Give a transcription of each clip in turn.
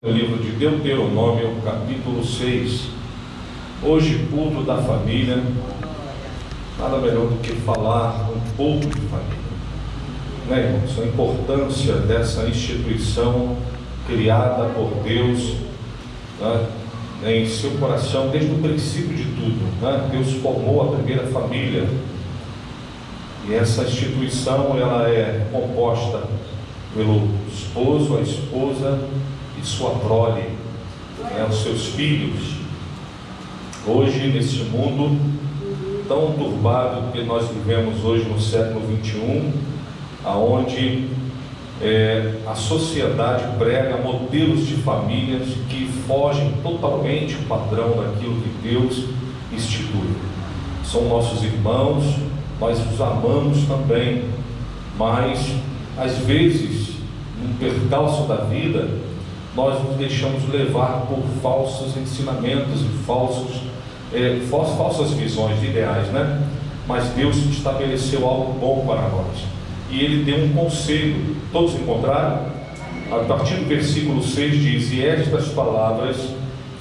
No livro de Deuteronômio, capítulo 6. Hoje, culto da família. Nada melhor do que falar um pouco de família, né, irmãos? A importância dessa instituição criada por Deus, né, em seu coração, desde o princípio de tudo, né? Deus formou a primeira família, e essa instituição ela é composta pelo esposo, a esposa e sua prole, né, os seus filhos. Hoje, nesse mundo tão turbado que nós vivemos hoje no século 21, aonde a sociedade prega modelos de famílias que fogem totalmente o padrão daquilo que Deus institui. São nossos irmãos, nós os amamos também, mas às vezes, num percalço da vida, nós nos deixamos levar por falsos ensinamentos e falsas visões ideais, né? Mas Deus estabeleceu algo bom para nós, e Ele deu um conselho. Todos encontraram? A partir do versículo 6 diz: e estas palavras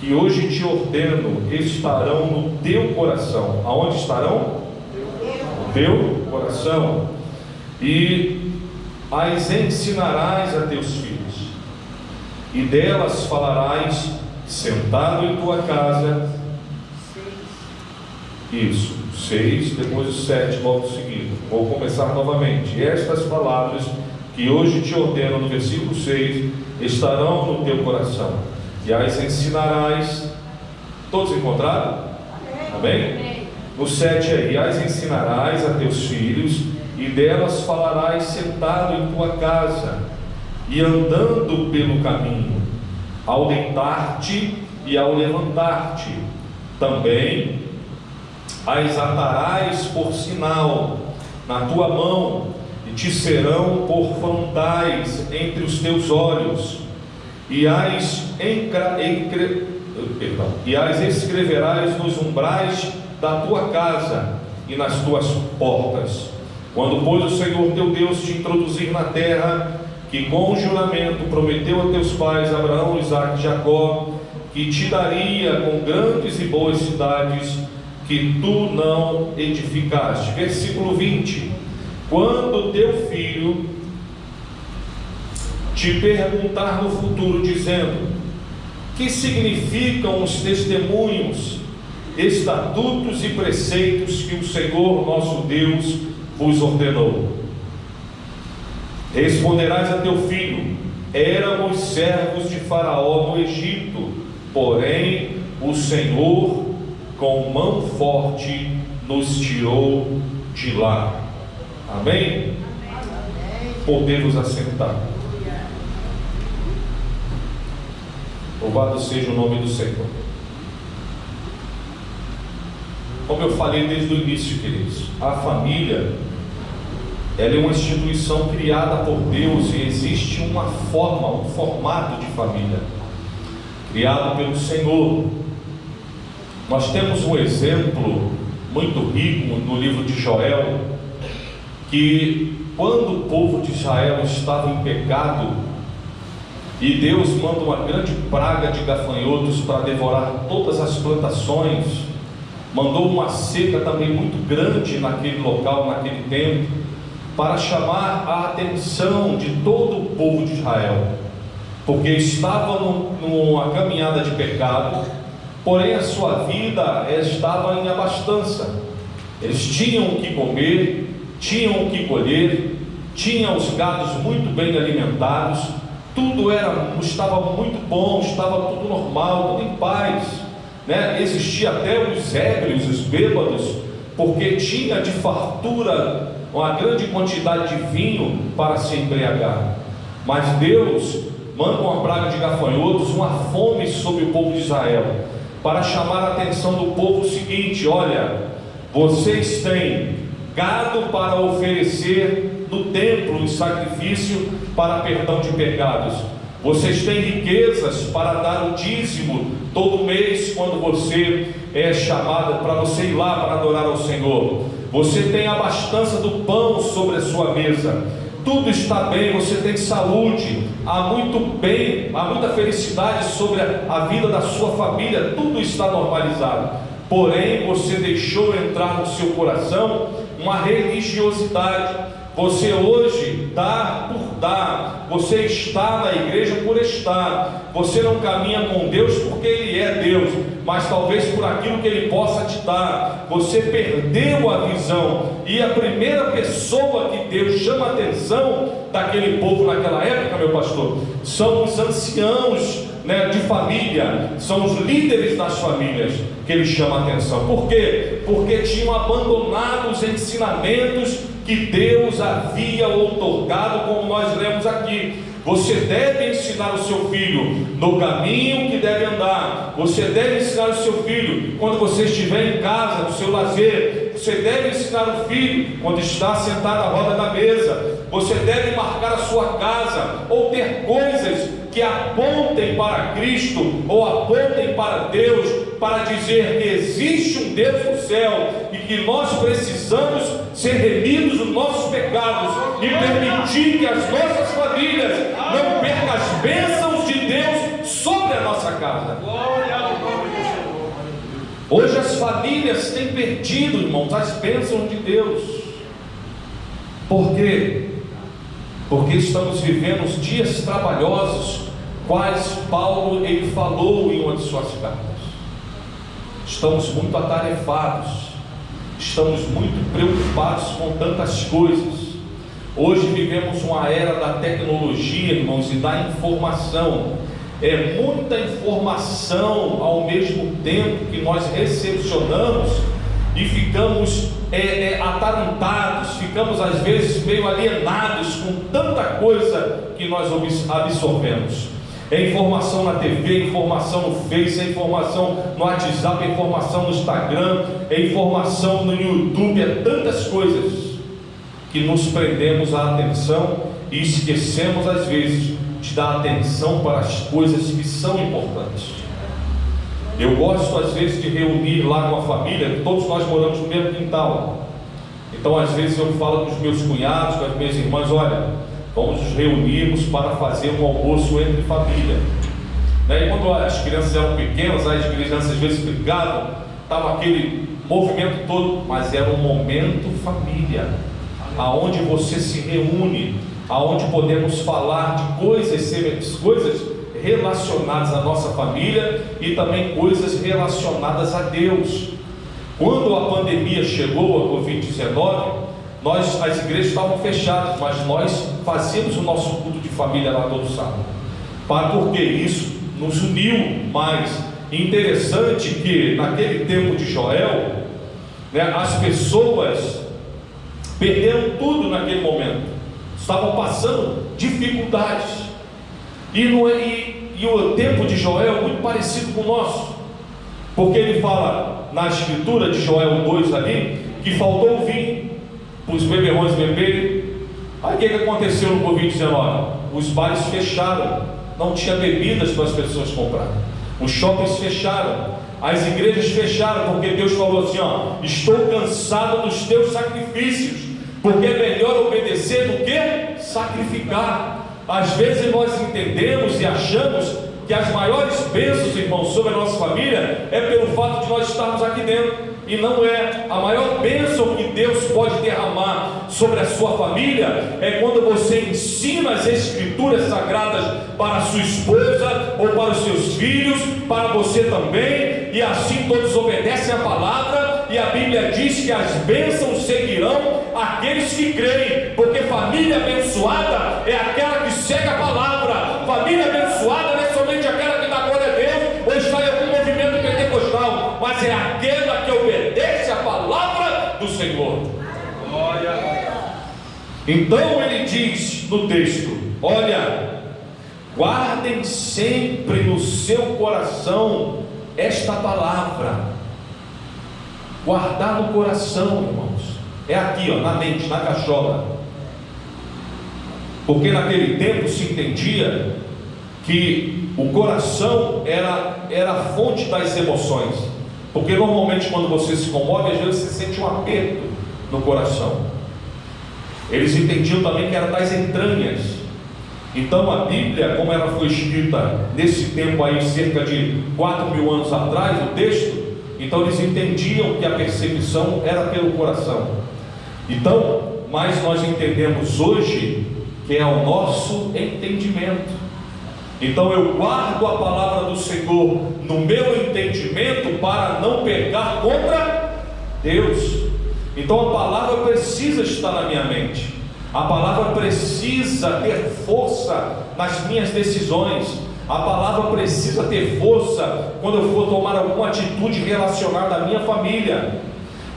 que hoje te ordeno estarão no teu coração. Aonde estarão? No teu coração. E as ensinarás a teus filhos, e delas falarás sentado em tua casa. Isso, 6, depois o 7 logo seguido. Vou começar novamente. E estas palavras que hoje te ordeno, no versículo 6, estarão no teu coração, e as ensinarás. Todos encontraram? Amém? No 7 é: e as ensinarás a teus filhos, e delas falarás sentado em tua casa, e andando pelo caminho, ao deitar-te e ao levantar-te. Também as atarás por sinal na tua mão, e te serão por frontais entre os teus olhos, e as escreverás nos umbrais da tua casa e nas tuas portas. Quando, pois, o Senhor teu Deus te introduzir na terra que com juramento prometeu a teus pais Abraão, Isaque e Jacó, que te daria com grandes e boas cidades que tu não edificaste. Versículo 20: quando teu filho te perguntar no futuro, dizendo: que significam os testemunhos, estatutos e preceitos que o Senhor nosso Deus vos ordenou, responderás a teu filho: éramos servos de Faraó no Egito, porém o Senhor com mão forte nos tirou de lá. Amém? Podemos assentar. Louvado seja o nome do Senhor. Como eu falei desde o início, queridos, a família, ela é uma instituição criada por Deus, e existe uma forma, um formato de família criado pelo Senhor. Nós temos um exemplo muito rico no livro de Joel, que quando o povo de Israel estava em pecado, e Deus manda uma grande praga de gafanhotos para devorar todas as plantações, mandou uma seca também muito grande naquele local, naquele tempo, para chamar a atenção de todo o povo de Israel, porque estavam numa caminhada de pecado, porém a sua vida estava em abastança. Eles tinham o que comer, tinham o que colher, tinham os gados muito bem alimentados, tudo estava muito bom, estava tudo normal, tudo em paz, né? Existia até os ébrios, os bêbados, porque tinha de fartura uma grande quantidade de vinho para se embriagar. Mas Deus manda uma praga de gafanhotos, uma fome sobre o povo de Israel, para chamar a atenção do povo o seguinte: olha, vocês têm gado para oferecer no templo em sacrifício para perdão de pecados, vocês têm riquezas para dar o dízimo todo mês, quando você é chamado para você ir lá para adorar ao Senhor, você tem a abastança do pão sobre a sua mesa, tudo está bem, você tem saúde, há muito bem, há muita felicidade sobre a vida da sua família, tudo está normalizado. Porém, você deixou entrar no seu coração uma religiosidade. Você hoje dá por dar, você está na igreja por estar, você não caminha com Deus porque Ele é Deus, mas talvez por aquilo que Ele possa te dar. Você perdeu a visão, e a primeira pessoa que Deus chama a atenção daquele povo naquela época, meu pastor, são os anciãos, de família, são os líderes das famílias que Ele chama a atenção. Por quê? Porque tinham abandonado os ensinamentos que Deus havia outorgado, como nós lemos aqui. Você deve ensinar o seu filho no caminho que deve andar. Você deve ensinar o seu filho quando você estiver em casa, no seu lazer. Você deve ensinar o filho quando está sentado à roda da mesa. Você deve marcar a sua casa, ou ter coisas que apontem para Cristo, ou apontem para Deus, para dizer que existe um Deus no céu, e que nós precisamos ser remidos dos nossos pecados, e permitir que as nossas famílias não percam as bênçãos de Deus sobre a nossa casa. Hoje as famílias têm perdido, irmãos, as bênçãos de Deus. Por quê? Porque estamos vivendo os dias trabalhosos, quais Paulo ele falou em uma de suas cartas. Estamos muito atarefados, estamos muito preocupados com tantas coisas. Hoje vivemos uma era da tecnologia, irmãos, e da informação. É muita informação ao mesmo tempo que nós recepcionamos e ficamos atarantados, ficamos às vezes meio alienados com tanta coisa que nós absorvemos. É informação na TV, é informação no Face, é informação no WhatsApp, é informação no Instagram, é informação no YouTube, é tantas coisas que nos prendemos a atenção e esquecemos às vezes de dar atenção para as coisas que são importantes. Eu gosto às vezes de reunir lá com a família, todos nós moramos no mesmo quintal. Então às vezes eu falo com os meus cunhados, com as minhas irmãs: olha, vamos nos reunirmos para fazer um almoço entre família. E quando as crianças eram pequenas, as crianças às vezes brigavam, estava aquele movimento todo, mas era um momento família, aonde você se reúne, aonde podemos falar de coisas relacionadas à nossa família e também coisas relacionadas a Deus. Quando a pandemia chegou, a Covid-19, as igrejas estavam fechadas, mas nós fazíamos o nosso culto de família lá todo sábado, porque isso nos uniu mais. Interessante que naquele tempo de Joel, as pessoas perderam tudo naquele momento, estavam passando dificuldades, e o tempo de Joel é muito parecido com o nosso, porque ele fala na escritura de Joel 2 ali, que faltou vinho para os beberrões beberem. Aí o que aconteceu no Covid-19? Os bares fecharam, não tinha bebidas para as pessoas comprarem, os shoppings fecharam, as igrejas fecharam, porque Deus falou assim: estou cansado dos teus sacrifícios, porque é melhor obedecer do que sacrificar. Às vezes nós entendemos e achamos que as maiores bênçãos, irmãos, sobre a nossa família é pelo fato de nós estarmos aqui dentro, e não é. A maior bênção que Deus pode derramar sobre a sua família é quando você ensina as escrituras sagradas para a sua esposa ou para os seus filhos, para você também, e assim todos obedecem a palavra, e a Bíblia diz que as bênçãos seguirão aqueles que creem, porque família abençoada é aquela que segue a palavra. Família abençoada não é somente aquela que dá glória a Deus ou está em algum movimento pentecostal, mas é aquela que obedece a palavra do Senhor. Então ele diz no texto: olha, guardem sempre no seu coração esta palavra. Guardar no coração, irmãos, é aqui, na mente, na cachola. Porque naquele tempo se entendia que o coração era a fonte das emoções. Porque normalmente quando você se comove, às vezes você sente um aperto no coração. Eles entendiam também que era das das entranhas. Então a Bíblia, como ela foi escrita nesse tempo aí, cerca de 4.000 anos atrás, o texto, então eles entendiam que a percepção era pelo coração. Então, mas nós entendemos hoje que é o nosso entendimento. Então eu guardo a palavra do Senhor no meu entendimento para não pecar contra Deus. Então a palavra precisa estar na minha mente. A palavra precisa ter força nas minhas decisões. A palavra precisa ter força quando eu for tomar alguma atitude relacionada à minha família.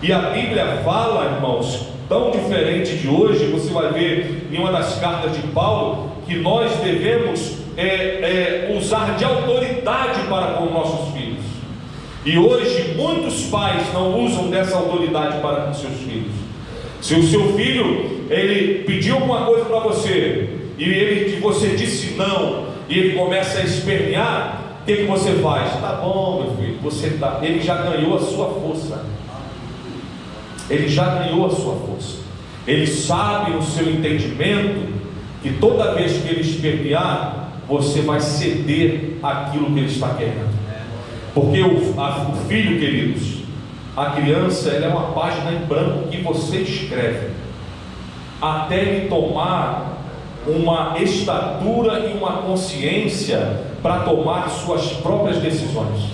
E a Bíblia fala, irmãos, tão diferente de hoje. Você vai ver em uma das cartas de Paulo que nós devemos usar de autoridade para com nossos filhos. E hoje muitos pais não usam dessa autoridade para com seus filhos. Se o seu filho ele pediu alguma coisa para você e você disse não, e ele começa a espernear, o que você faz? Tá bom, meu filho, ele já ganhou a sua força. Ele já ganhou a sua força. Ele sabe no seu entendimento que toda vez que ele espernear, você vai ceder aquilo que ele está querendo. Porque o filho, queridos, a criança, ela é uma página em branco que você escreve até ele tomar uma estatura e uma consciência para tomar suas próprias decisões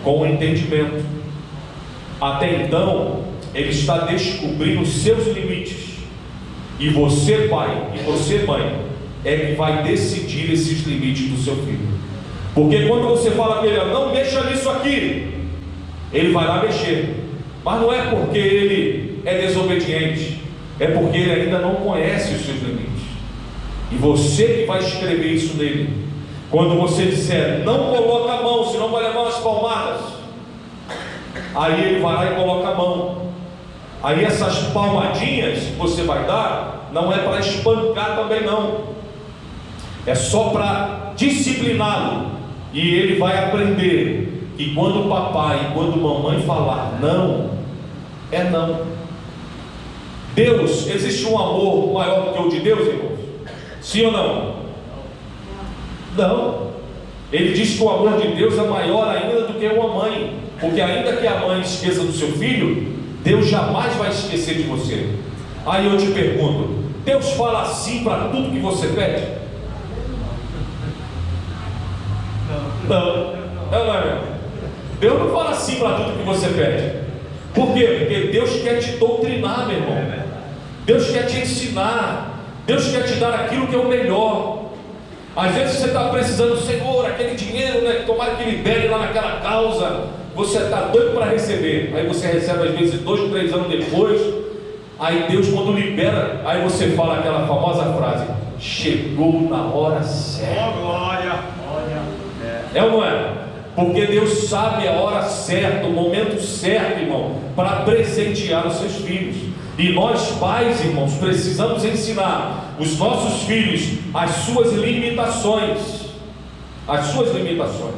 com o entendimento. Até então ele está descobrindo os seus limites, e você, pai, e você, mãe, é que vai decidir esses limites do seu filho. Porque quando você fala para ele, não mexa nisso aqui, ele vai lá mexer. Mas não é porque ele é desobediente, é porque ele ainda não conhece os seus limites. E você que vai escrever isso nele. Quando você disser, não coloca a mão, senão vai levar umas palmadas, aí ele vai lá e coloca a mão. Aí essas palmadinhas que você vai dar, não é para espancar também não, é só para discipliná-lo. E ele vai aprender que quando o papai e quando a mamãe falar não, é não. Deus, existe um amor maior do que o de Deus, irmãos? Sim ou não? Não. Ele diz que o amor de Deus é maior ainda do que uma mãe, porque ainda que a mãe esqueça do seu filho, Deus jamais vai esquecer de você. Aí eu te pergunto, Deus fala assim para tudo que você pede? Não, não é. Deus não fala assim para tudo que você pede. Por quê? Porque Deus quer te doutrinar, meu irmão. Deus quer te ensinar. Deus quer te dar aquilo que é o melhor. Às vezes você está precisando, Senhor, aquele dinheiro, né? Tomara que libere lá naquela causa. Você está doido para receber. Aí você recebe às vezes 2, 3 anos depois. Aí Deus, quando libera, aí você fala aquela famosa frase: chegou na hora certa. Oh, glória! É ou não é? Porque Deus sabe a hora certa, o momento certo, irmão, para presentear os seus filhos. E nós pais, irmãos, precisamos ensinar os nossos filhos as suas limitações. As suas limitações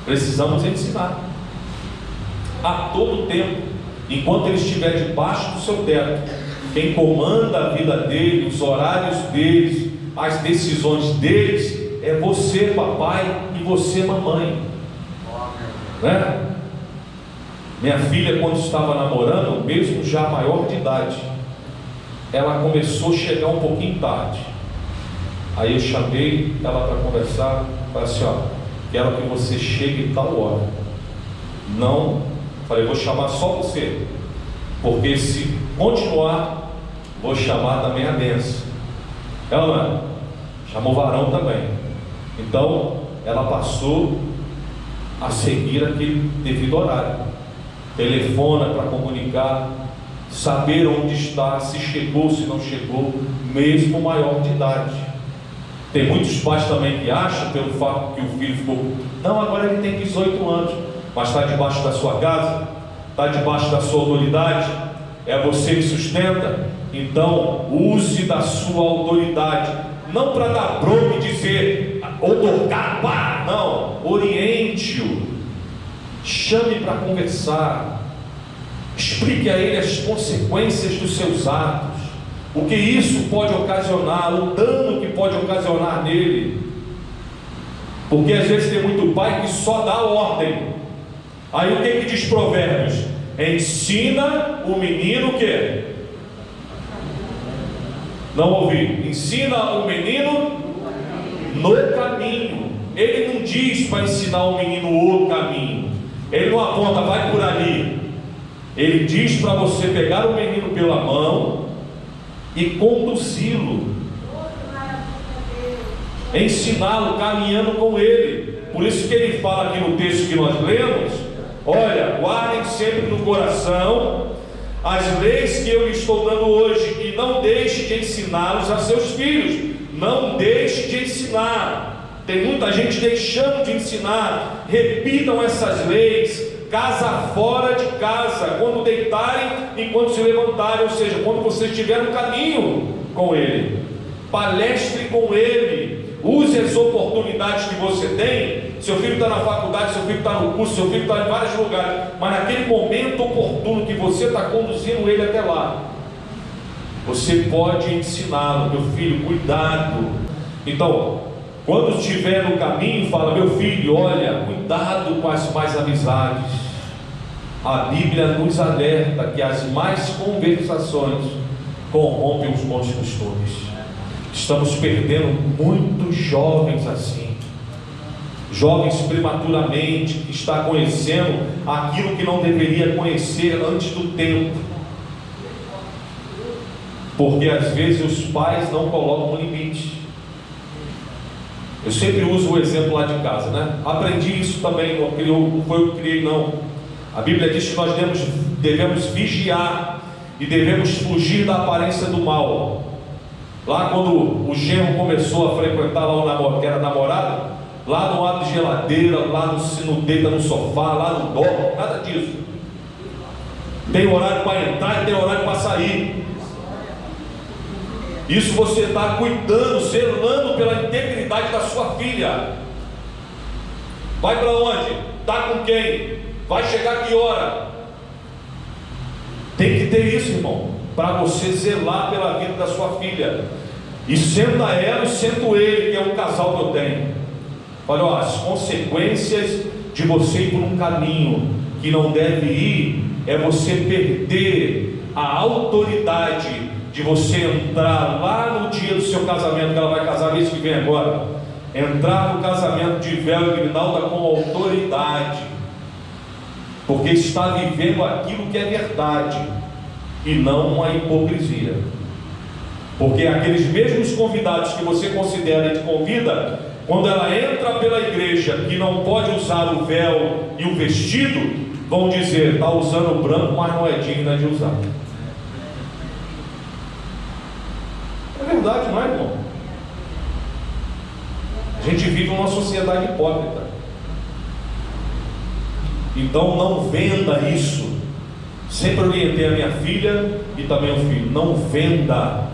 precisamos ensinar a todo tempo, enquanto ele estiver debaixo do seu teto. Quem comanda a vida dele, os horários deles, as decisões deles, é você, papai, e você, mamãe, né? Minha filha, quando estava namorando, mesmo já maior de idade, ela começou a chegar um pouquinho tarde. Aí eu chamei ela para conversar. Falei assim, ó, quero que você chegue tal hora. Não, falei, vou chamar só você, porque se continuar, vou chamar também a benção. Ela não é? Chamou o varão também. Então ela passou a seguir aquele devido horário. Telefona para comunicar, saber onde está, se chegou, se não chegou, mesmo maior de idade. Tem muitos pais também que acham, pelo fato que o filho ficou, não, agora ele tem 18 anos, mas está debaixo da sua casa, está debaixo da sua autoridade, é você que sustenta. Então use da sua autoridade, não para dar bronca e dizer, otorgar, pá, não, oriente-o, chame para conversar, explique a ele as consequências dos seus atos, o que isso pode ocasionar, o dano que pode ocasionar nele. Porque às vezes tem muito pai que só dá ordem. Aí o que diz Provérbios? Ensina o menino o quê? Não ouvi. Ensina o menino no caminho. Ele não diz para ensinar o menino o caminho. Ele não aponta, vai por ali. Ele diz para você pegar o menino pela mão e conduzi-lo, ensiná-lo, caminhando com ele. Por isso que ele fala aqui no texto que nós lemos: olha, guardem sempre no coração as leis que eu lhe estou dando hoje, e não deixe de ensiná-los a seus filhos. Não deixe de ensinar. Tem muita gente deixando de ensinar. Repitam essas leis, casa fora de casa, quando deitarem e quando se levantarem, ou seja, quando você estiver no caminho com ele. Palestre com ele, use as oportunidades que você tem. Seu filho está na faculdade, seu filho está no curso, seu filho está em vários lugares, mas naquele momento oportuno que você está conduzindo ele até lá, você pode ensiná-lo: meu filho, cuidado. Então, quando estiver no caminho, fala: meu filho, olha, cuidado com as más amizades. A Bíblia nos alerta que as más conversações corrompem os bons costumes. Estamos perdendo muitos jovens assim, jovens prematuramente, que está conhecendo aquilo que não deveria conhecer antes do tempo, porque às vezes os pais não colocam limite. Eu sempre uso o exemplo lá de casa, né? Aprendi isso também, não foi eu que criei, não. A Bíblia diz que nós devemos vigiar e devemos fugir da aparência do mal. Lá quando o genro começou a frequentar lá o namorado, que era namorado, lá não abre geladeira, lá não deita no sofá, lá não dorme, nada disso. Tem horário para entrar e tem horário para sair. Isso você está cuidando, zelando pela integridade da sua filha. Vai para onde? Está com quem? Vai chegar que hora? Tem que ter isso, irmão, para você zelar pela vida da sua filha. E senta ela e sento ele, que é um casal que eu tenho. Olha, ó, as consequências de você ir por um caminho que não deve ir é você perder a autoridade de você entrar lá no dia do seu casamento, que ela vai casar mês que vem agora, entrar no casamento de véu e grinalda com autoridade, porque está vivendo aquilo que é verdade e não uma hipocrisia. Porque aqueles mesmos convidados que você considera e te convida, quando ela entra pela igreja que não pode usar o véu e o vestido, vão dizer: está usando o branco, mas não é digna de usar. É verdade, não é, irmão? A gente vive numa sociedade hipócrita. Então não venda isso. Sempre orientei a minha filha e também o filho: não venda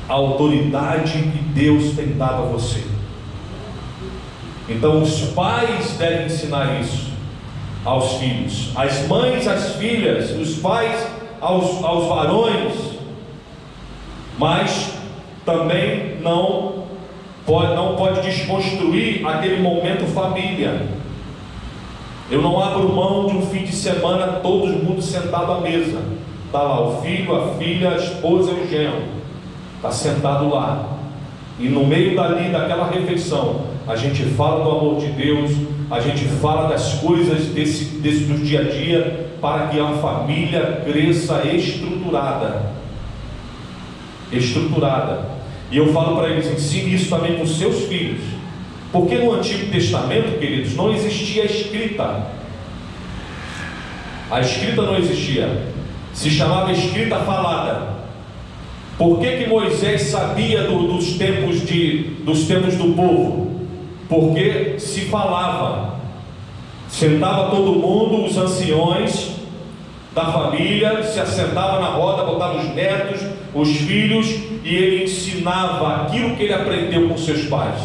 a autoridade que Deus tem dado a você. Então os pais devem ensinar isso aos filhos, as mães às filhas, os pais aos varões. Mas também não pode desconstruir aquele momento família. Eu não abro mão de um fim de semana todo mundo sentado à mesa. Está lá o filho, a filha, a esposa e o genro. Está sentado lá. E no meio daquela refeição, a gente fala do amor de Deus, a gente fala das coisas do dia a dia, para que a família cresça estruturada. E eu falo para eles: ensine isso também com seus filhos. Porque no Antigo Testamento, queridos, não existia a escrita. A escrita não existia. Se chamava escrita falada. Por que Moisés sabia dos tempos do povo? Porque se falava. Sentava todo mundo, os anciões da família, se assentava na roda, botava os netos, os filhos, e ele ensinava aquilo que ele aprendeu com seus pais.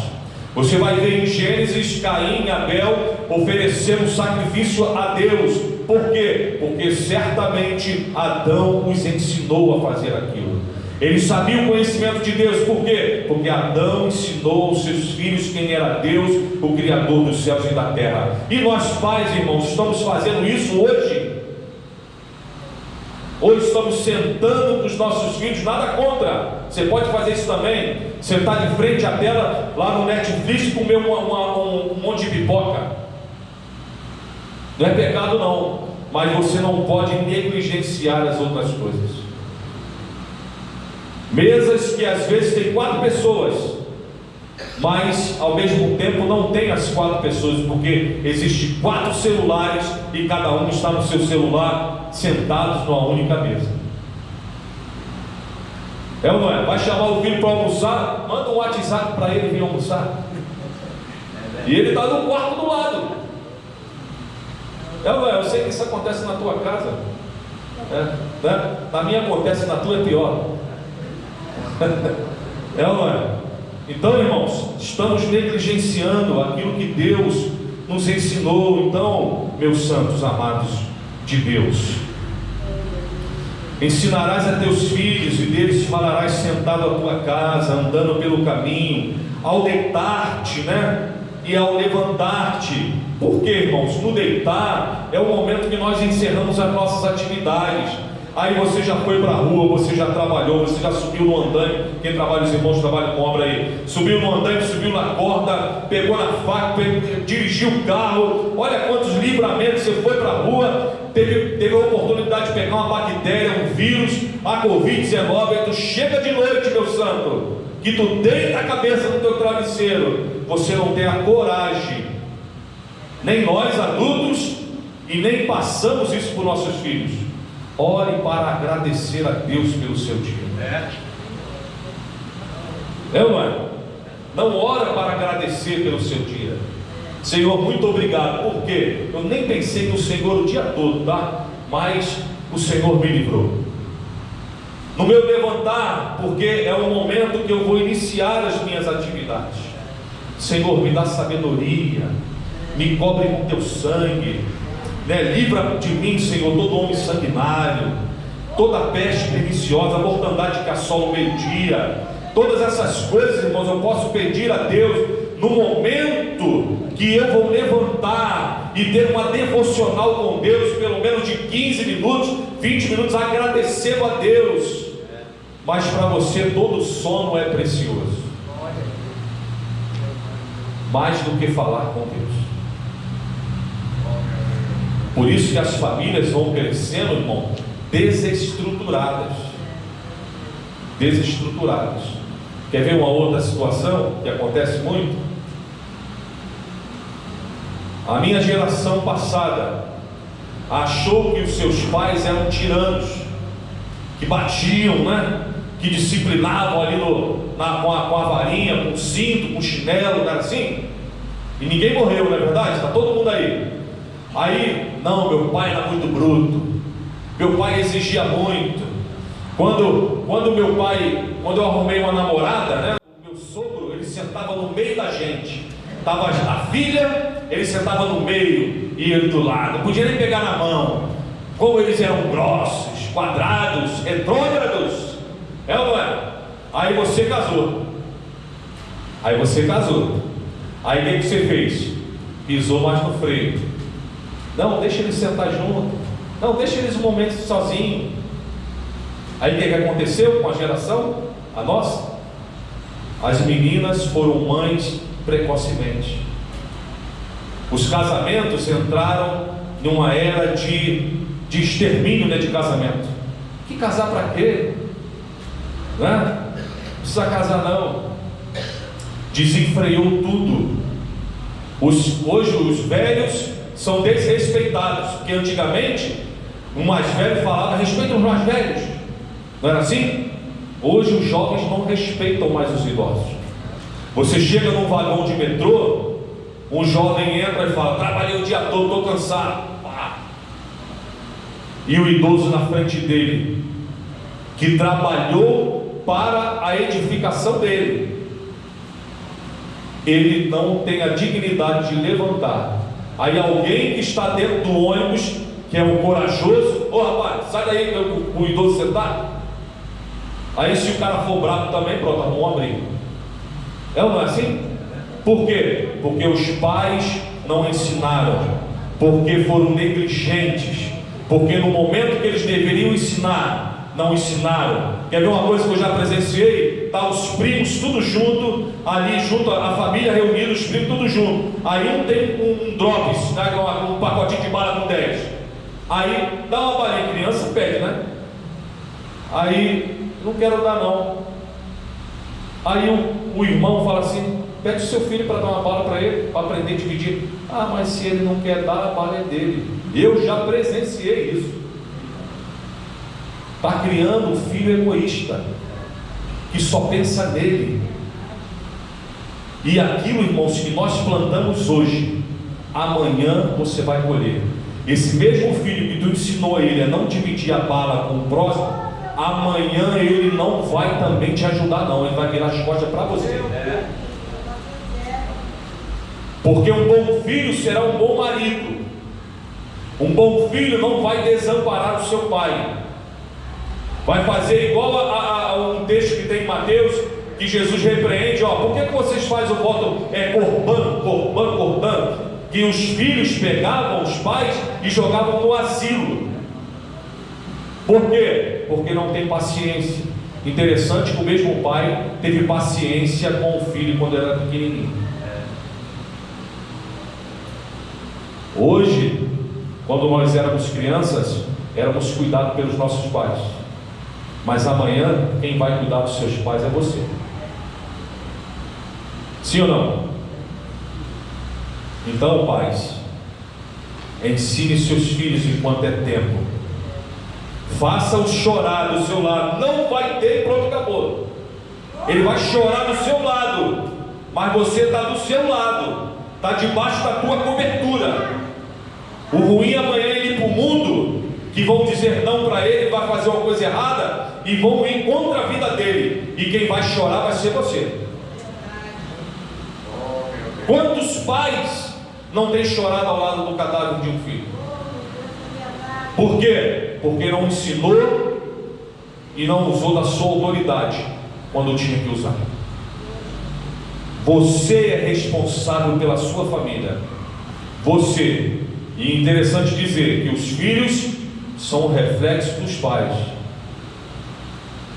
Você vai ver em Gênesis, Caim e Abel ofereceram um sacrifício a Deus. Por quê? Porque certamente Adão os ensinou a fazer aquilo. Eles sabiam o conhecimento de Deus. Por quê? Porque Adão ensinou aos seus filhos quem era Deus, o Criador dos céus e da terra. E nós pais, irmãos, estamos fazendo isso hoje. Hoje estamos sentando com os nossos filhos, nada contra. Você pode fazer isso também. Sentar de frente à tela lá no Netflix e comer um monte de pipoca. Não é pecado não, mas você não pode negligenciar as outras coisas. Mesas que às vezes tem 4 pessoas, mas ao mesmo tempo não tem as 4 pessoas, porque existem 4 celulares e cada um está no seu celular, sentados numa única mesa. É ou não é? Vai chamar o filho para almoçar, manda um WhatsApp para ele vir almoçar, e ele está no quarto do lado. É ou não é? Eu sei que isso acontece na tua casa, né? Na minha acontece, na tua é pior. É ou não é? Então, irmãos, estamos negligenciando aquilo que Deus nos ensinou. Então, meus santos amados de Deus, ensinarás a teus filhos, e deles falarás sentado à tua casa, andando pelo caminho, ao deitar-te, né? E ao levantar-te. Por quê, irmãos? No deitar é o momento que nós encerramos as nossas atividades. Aí você já foi para a rua, você já trabalhou, você já subiu no andaime. Quem trabalha, os irmãos trabalham com obra aí. Subiu no andaime, subiu na corda, pegou na faca, dirigiu o carro. Olha quantos livramentos. Você foi para a rua, teve a oportunidade de pegar uma bactéria, um vírus, a Covid-19. Aí tu chega de noite, meu santo, que tu deita a cabeça no teu travesseiro. Você não tem a coragem, nem nós adultos, e nem passamos isso para os nossos filhos. Ore para agradecer a Deus pelo seu dia. É ou não é? Não ora para agradecer pelo seu dia. Senhor, muito obrigado. Por quê? Eu nem pensei no Senhor o dia todo, tá? Mas o Senhor me livrou. No meu levantar, porque é o momento que eu vou iniciar as minhas atividades. Senhor, me dá sabedoria, me cobre com teu sangue, né? Livra de mim, Senhor, todo homem sanguinário, toda peste perniciosa, a mortandade que assola o meio-dia. Todas essas coisas, irmãos, eu posso pedir a Deus no momento que eu vou levantar e ter uma devocional com Deus, pelo menos de 15 minutos, 20 minutos, agradecendo a Deus. Mas para você todo sono é precioso, mais do que falar com Deus. Por isso que as famílias vão crescendo, irmão, desestruturadas. Quer ver uma outra situação que acontece muito? A minha geração passada achou que os seus pais eram tiranos, que batiam, né? Que disciplinavam ali com a varinha, com o cinto, com o chinelo, não era assim? E ninguém morreu, não é verdade? Está todo mundo aí. Aí, não, meu pai era muito bruto, meu pai exigia muito. Quando eu arrumei uma namorada, né, o meu sogro, ele sentava no meio da gente. Estava a filha, ele sentava no meio e ele do lado, não podia nem pegar na mão. Como eles eram grossos, quadrados, retrógrados, é ou não é? Aí você casou. Aí o que você fez? Pisou mais no freio. Não, deixa eles sentar junto. Não, deixa eles um momento sozinhos. Aí o que aconteceu com a geração? A nossa? As meninas foram mães precocemente. Os casamentos entraram numa era de extermínio, né, de casamento. Que casar para quê? Né? Não precisa casar não. Desenfreou tudo. Hoje os velhos são desrespeitados, porque antigamente o mais velho falava: respeita os mais velhos, não era assim? Hoje os jovens não respeitam mais os idosos. Você chega num vagão de metrô, um jovem entra e fala: trabalhei o dia todo, estou cansado. E o idoso na frente dele, que trabalhou para a edificação dele, ele não tem a dignidade de levantar. Aí alguém que está dentro do ônibus, que é um corajoso: ô rapaz, sai daí, o idoso sentar. Aí se o cara for bravo também, pronto, arrumou uma briga. É ou não é assim? Por quê? Porque os pais não ensinaram, porque foram negligentes, porque no momento que eles deveriam ensinar, não ensinaram. Quer ver uma coisa que eu já presenciei? Tá os primos tudo junto, ali junto, a família reunida, os primos tudo junto. Aí um tem um drops, né, um pacotinho de bala com 10. Aí dá uma balinha, criança pede, né? Aí, não quero dar não. Aí o irmão fala assim: pede o seu filho para dar uma bala para ele, para aprender a dividir. Ah, mas se ele não quer dar, a bala é dele. Eu já presenciei isso. Está criando um filho egoísta, que só pensa nele. E aquilo, irmãos, que nós plantamos hoje, amanhã você vai colher. Esse mesmo filho que tu ensinou ele a não dividir a bala com o próximo, amanhã ele não vai também te ajudar não, ele vai virar as costas para você. Porque um bom filho será um bom marido. Um bom filho não vai desamparar o seu pai. Vai fazer igual a um texto que tem em Mateus, que Jesus repreende: ó, por que vocês fazem o voto corban, que os filhos pegavam os pais e jogavam no asilo? Por quê? Porque não tem paciência. Interessante que o mesmo pai teve paciência com o filho quando era pequenininho. Hoje, quando nós éramos crianças, éramos cuidados pelos nossos pais. Mas amanhã, quem vai cuidar dos seus pais é você. Sim ou não? Então, pais, ensine seus filhos enquanto é tempo. Faça-o chorar do seu lado. Não vai ter, pronto, acabou. Ele vai chorar do seu lado, mas você está do seu lado, está debaixo da tua cobertura. O ruim é amanhã ele ir para o mundo, que vão dizer não para ele, vai fazer uma coisa errada e vão ir contra a vida dele, e quem vai chorar vai ser você. Quantos pais não têm chorado ao lado do cadáver de um filho? Por quê? Porque não ensinou e não usou da sua autoridade quando tinha que usar. Você é responsável pela sua família. Você. E interessante dizer que os filhos são o reflexo dos pais.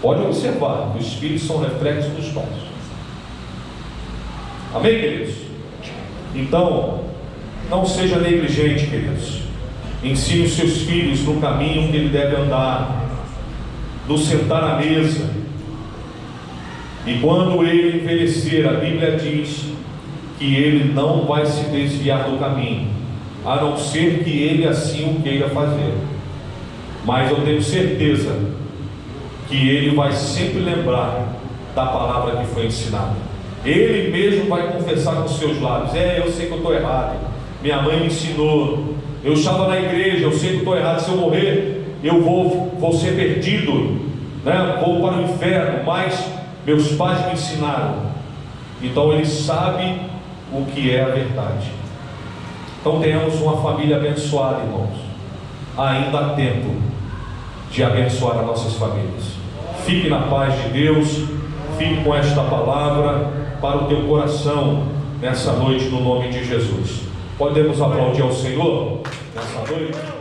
Pode observar que os filhos são reflexos dos pais. Amém, queridos? Então, não seja negligente, queridos. Ensine os seus filhos no caminho que ele deve andar, no sentar à mesa. E quando ele envelhecer, a Bíblia diz que ele não vai se desviar do caminho, a não ser que ele assim o queira fazer. Mas eu tenho certeza que ele vai sempre lembrar da palavra que foi ensinada. Ele mesmo vai confessar com seus lábios: eu sei que eu estou errado, minha mãe me ensinou, eu estava na igreja, eu sei que estou errado, se eu morrer eu vou ser perdido, né? Vou para o inferno, mas meus pais me ensinaram. Então ele sabe o que é a verdade. Então tenhamos uma família abençoada, irmãos. Ainda há tempo de abençoar as nossas famílias. Fique na paz de Deus. Fique com esta palavra para o teu coração nessa noite, no nome de Jesus. Podemos aplaudir ao Senhor nessa noite?